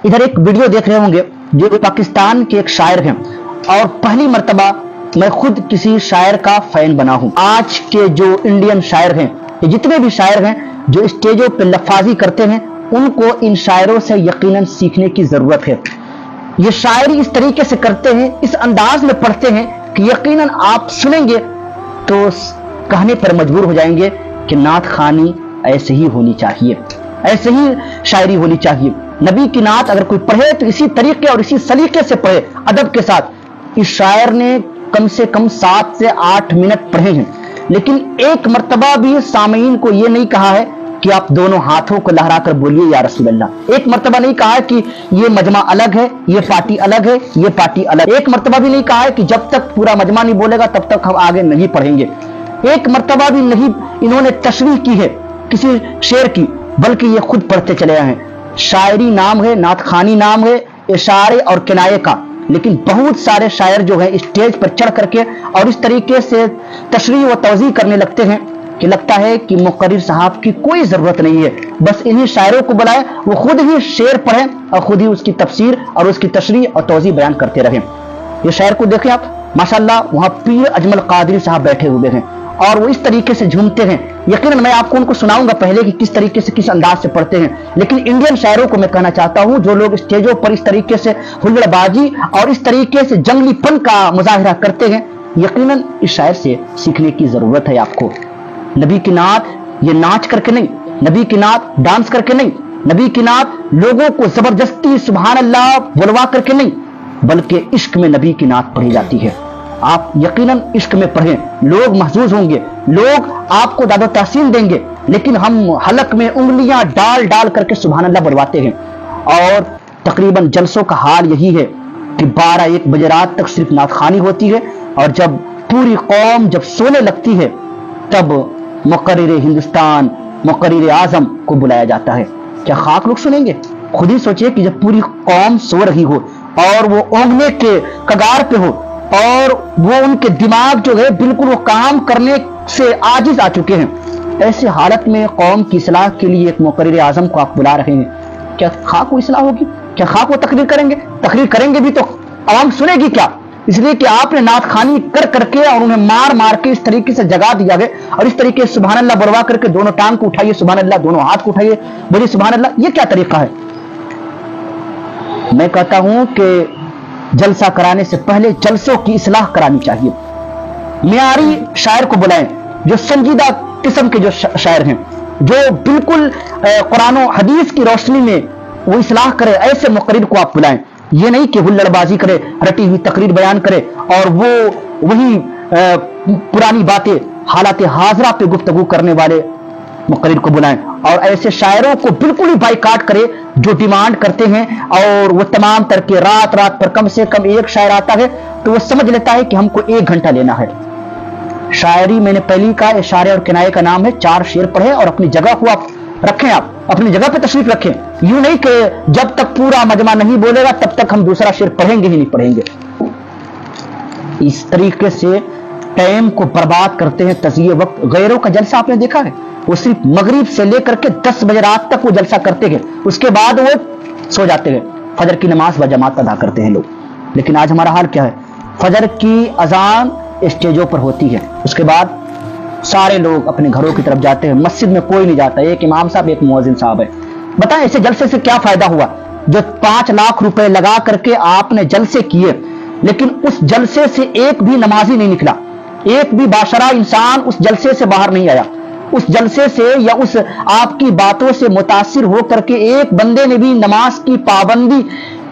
इधर एक वीडियो देख रहे होंगे जो पाकिस्तान के एक शायर हैं और पहली मर्तबा मैं खुद किसी शायर का फैन बना हूं। आज के जो इंडियन शायर हैं, ये जितने भी शायर हैं जो स्टेजों पे लफाजी करते हैं, उनको इन शायरों से यकीनन सीखने की जरूरत है। ये शायरी इस तरीके से करते हैं, इस अंदाज में पढ़ते हैं कि यकीनन आप सुनेंगे तो कहने पर मजबूर हो जाएंगे कि नात खानी ऐसे ही होनी चाहिए, ऐसे ही शायरी होनी चाहिए। नबी की नात अगर कोई पढ़े तो इसी तरीके और इसी सलीके से पढ़े, अदब के साथ। इस शायर ने कम से कम 7 से 8 मिनट पढ़े हैं, लेकिन एक मर्तबा भी सामीन को यह नहीं कहा है कि आप दोनों हाथों को लहरा कर बोलिए या रसूल अल्लाह। एक मर्तबा नहीं कहा है कि ये मजमा अलग है, ये पार्टी अलग है, ये पार्टी अलग। एक मर्तबा भी नहीं कहा है कि जब तक पूरा मजमा नहीं बोलेगा तब तक हम आगे नहीं पढ़ेंगे। एक मर्तबा भी नहीं इन्होंने तशरीह की है किसी शेर की, बल्कि ये खुद पढ़ते चले आए हैं। शायरी नाम है, नात खानी नाम है, इशारे और किनाये का। लेकिन बहुत सारे शायर जो है स्टेज पर चढ़ करके और इस तरीके से तशरीह व तौज़ीह करने लगते हैं कि लगता है कि मुक़र्रिर साहब की कोई जरूरत नहीं है, बस इन्हीं शायरों को बुलाए, वो खुद ही शेर पढ़ें और खुद ही उसकी तफसीर और उसकी तशरीह और तौज़ीह बयान करते रहें। ये शायर को देखें आप, माशाअल्लाह वहां पीर अजमल कादरी साहब बैठे हुए हैं और वो इस तरीके से झूमते हैं। यकीनन मैं आपको उनको सुनाऊंगा पहले कि किस तरीके से, किस अंदाज से पढ़ते हैं। लेकिन इंडियन शायरों को मैं कहना चाहता हूं, जो लोग स्टेजों पर इस तरीके से हुल्लड़बाजी और इस तरीके से जंगलीपन का मुजाहिरा करते हैं, यकीनन इस शायर से सीखने की जरूरत है आपको। नबी की नात ये नाच करके नहीं, नबी की नात डांस करके नहीं, नबी की नात लोगों को जबरदस्ती सुभान अल्लाह बुलवा करके नहीं, बल्कि इश्क में नबी की नात पढ़ी जाती है। आप यकीनन इश्क में पढ़ें, लोग महजूज होंगे, लोग आपको दादो तहसीन देंगे, लेकिन हम हलक में उंगलियां डाल डाल करके सुभान अल्लाह बुलवाते हैं। और तकरीबन जलसों का हाल यही है कि 12-1 बजे रात तक सिर्फ नात खानी होती है और जब पूरी कौम जब सोने लगती है तब मुक़र्रिर हिंदुस्तान, मुक़र्रिर आज़म को बुलाया जाता है। क्या खाक लोग सुनेंगे? खुद ही सोचिए कि जब पूरी कौम सो रही हो और वो ओंघने के कगार पे हो और वो उनके दिमाग जो है बिल्कुल वो काम करने से आजिज आ चुके हैं, ऐसे हालत में कौम की इस्लाह के लिए एक मुक़र्रिर आज़म को आप बुला रहे हैं, क्या खाक वो इस्लाह होगी? क्या खाक वो तकरीर करेंगे? तकरीर करेंगे भी तो आवाम सुनेगी क्या? इसलिए कि आपने नात खानी कर करके और उन्हें मार मार के इस तरीके से जगा दिया है और इस तरीके से सुभान अल्लाह बुलवा करके दोनों टांग को उठाइए सुभान अल्लाह, दोनों हाथ को उठाइए बोलिए सुभान अल्लाह, ये क्या तरीका है? मैं कहता हूं कि जलसा कराने से पहले जलसों की इस्लाह करानी चाहिए। मियारी शायर को बुलाएं, जो संजीदा किस्म के जो शायर हैं, जो बिल्कुल कुरान और हदीस की रोशनी में वो इस्लाह करे, ऐसे मुक़र्रिर को आप बुलाएं। ये नहीं कि हुल्लड़बाजी करे, रटी हुई तकरीर बयान करे और वो वही पुरानी बातें हालात हाजरा पे गुफ्तगू करने वाले मुक़र्रिर को बुलाएं और ऐसे शायरों को बिल्कुल ही बाइकाट करे जो डिमांड करते हैं और वो तमाम तरह रात रात पर कम से कम एक शायर आता है तो वो समझ लेता है कि हमको 1 घंटा लेना है। शायरी मैंने पहली कहा इशारे और किनाये का नाम है। 4 शेर पढ़े और अपनी जगह को आप रखें, आप अपनी जगह पे तशरीफ रखें। यूं नहीं कि जब तक पूरा मजमा नहीं बोलेगा तब तक हम दूसरा शेर पढ़ेंगे ही नहीं पढ़ेंगे। इस तरीके से टाइम को बर्बाद करते हैं, तज़िये वक्त। गैरों का जलसा आपने देखा है, वो सिर्फ मगरिब से लेकर के 10 बजे रात तक वो जलसा करते हैं, उसके बाद वो सो जाते हैं। फजर की नमाज व जमात अदा करते हैं लोग। लेकिन आज हमारा हाल क्या है? फजर की अजान स्टेजों पर होती है, उसके बाद सारे लोग अपने घरों की तरफ जाते हैं, मस्जिद में कोई नहीं जाता, एक इमाम साहब एक मुअज्जिन साहब है। बताएं ऐसे जलसे से क्या फायदा हुआ? जो 5 लाख रुपए लगा करके आपने जलसे किए, लेकिन उस जलसे से एक भी नमाजी नहीं निकला, एक भी बाशरा इंसान उस जलसे से बाहर नहीं आया। उस जलसे से या उस आपकी बातों से मुतासिर हो करके एक बंदे ने भी नमाज की पाबंदी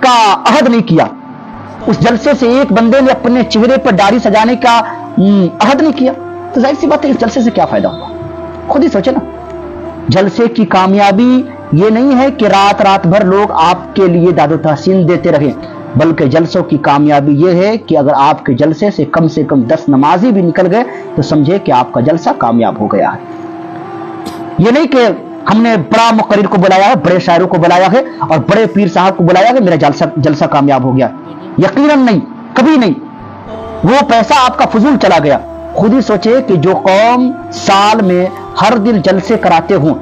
का अहद नहीं किया। उस जलसे से एक बंदे ने अपने चेहरे पर दाढ़ी सजाने का अहद नहीं किया। तो जाहिर सी बात है इस जलसे से क्या फायदा हुआ? खुद ही सोचे ना। जलसे की कामयाबी ये नहीं है कि रात रात भर लोग आपके लिए दादो तहसीन देते रहे, बल्कि जलसों की कामयाबी ये है कि अगर आपके जलसे से कम 10 नमाजी भी निकल गए तो समझे कि आपका जलसा कामयाब हो गया है। ये नहीं कि हमने बड़ा मुक़र्रिर को बुलाया है, बड़े शायरों को बुलाया है और बड़े पीर साहब को बुलाया है, मेरा जलसा कामयाब हो गया। यकीनन नहीं, कभी नहीं। वो पैसा आपका फजूल चला गया। खुद ही सोचे कि जो कौम साल में हर दिन जलसे कराते हों,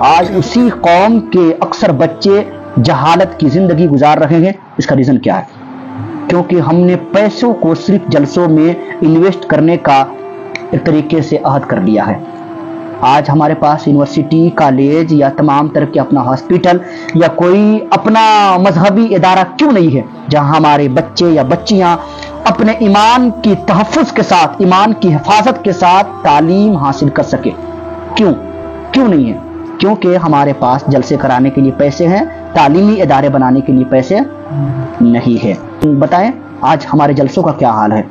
आज उसी कौम के अक्सर बच्चे जहालत की जिंदगी गुजार रहे हैं। इसका रीजन क्या है? क्योंकि हमने पैसों को सिर्फ जलसों में इन्वेस्ट करने का एक तरीके से अहद कर लिया है। आज हमारे पास यूनिवर्सिटी, कॉलेज या तमाम तरह के अपना हॉस्पिटल या कोई अपना मजहबी इदारा क्यों नहीं है जहां हमारे बच्चे या बच्चियां अपने ईमान की तहफ़्फ़ुज़ के साथ, ईमान की हिफाजत के साथ तालीम हासिल कर सके? क्यों नहीं है? क्योंकि हमारे पास जलसे कराने के लिए पैसे हैं, तालीमी इदारे बनाने के लिए पैसे नहीं है। बताएं आज हमारे जलसों का क्या हाल है?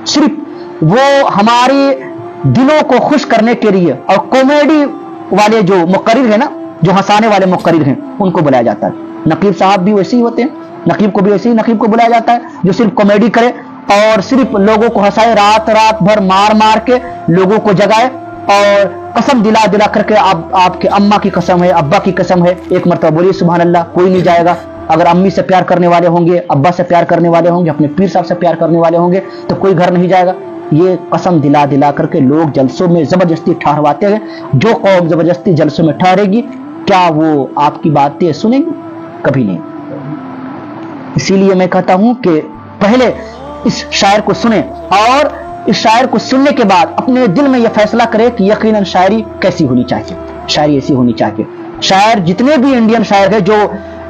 सिर्फ वो हमारे दिलों को खुश करने के लिए और कॉमेडी वाले जो मुक़र्रिर है ना, जो हंसाने वाले मुक़र्रिर हैं, उनको बुलाया जाता है। नकीब साहब भी वैसे ही होते हैं, नकीब को भी वैसे ही नकीब को बुलाया जाता है जो सिर्फ कॉमेडी करे और सिर्फ लोगों को हंसाए, रात रात भर मार मार के लोगों को जगाए और कसम दिला दिला करके आपके अम्मा की कसम है, अब्बा की कसम है, एक मरतबा बोलिए सुभान अल्लाह, कोई नहीं जाएगा। अगर अम्मी से प्यार करने वाले होंगे, अब्बा से प्यार करने वाले होंगे, अपने पीर साहब से प्यार करने वाले होंगे तो कोई घर नहीं जाएगा। ये कसम दिला दिला करके लोग जलसों में जबरदस्ती ठहरवाते हैं। जो कौम जबरदस्ती जलसों में ठहरेगी, क्या वो आपकी बातें सुनेंगी? कभी नहीं। इसीलिए मैं कहता हूं कि पहले इस शायर को सुने और इस शायर को सुनने के बाद अपने दिल में यह फैसला करे कि यकीनन शायरी कैसी होनी चाहिए, शायरी ऐसी होनी चाहिए। शायर जितने भी इंडियन शायर हैं जो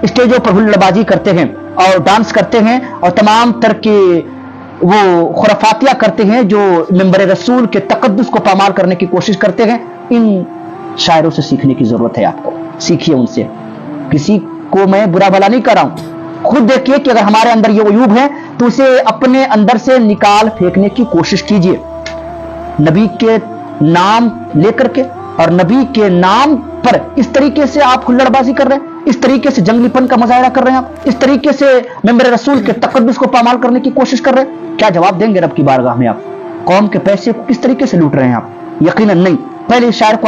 स्टेजों पर हुल्लड़बाजी करते हैं और डांस करते हैं और तमाम तरह के वो खुराफातिया करते हैं, जो मिंबर रसूल के तकद्दुस को पामाल करने की कोशिश करते हैं, इन शायरों से सीखने की जरूरत है। आपको सीखिए उनसे। किसी को मैं बुरा भला नहीं कर रहा हूं, खुद देखिए कि अगर हमारे अंदर ये अयूब है तो उसे अपने अंदर से निकाल फेंकने की कोशिश कीजिए। नबी के नाम लेकर के और नबी के नाम पर इस तरीके से आप हुल्लड़बाजी कर रहे हैं, इस तरीके से जंगलीपन का मुजाहरा कर रहे हैं, आप इस तरीके से मिंबर रसूल के तकद्दुस को पामाल करने की कोशिश कर रहे हैं, क्या जवाब देंगे रब की बारगाह में? आप कौम के पैसे को किस तरीके से लूट रहे हैं आप? यकीनन नहीं। पहले इस शायर को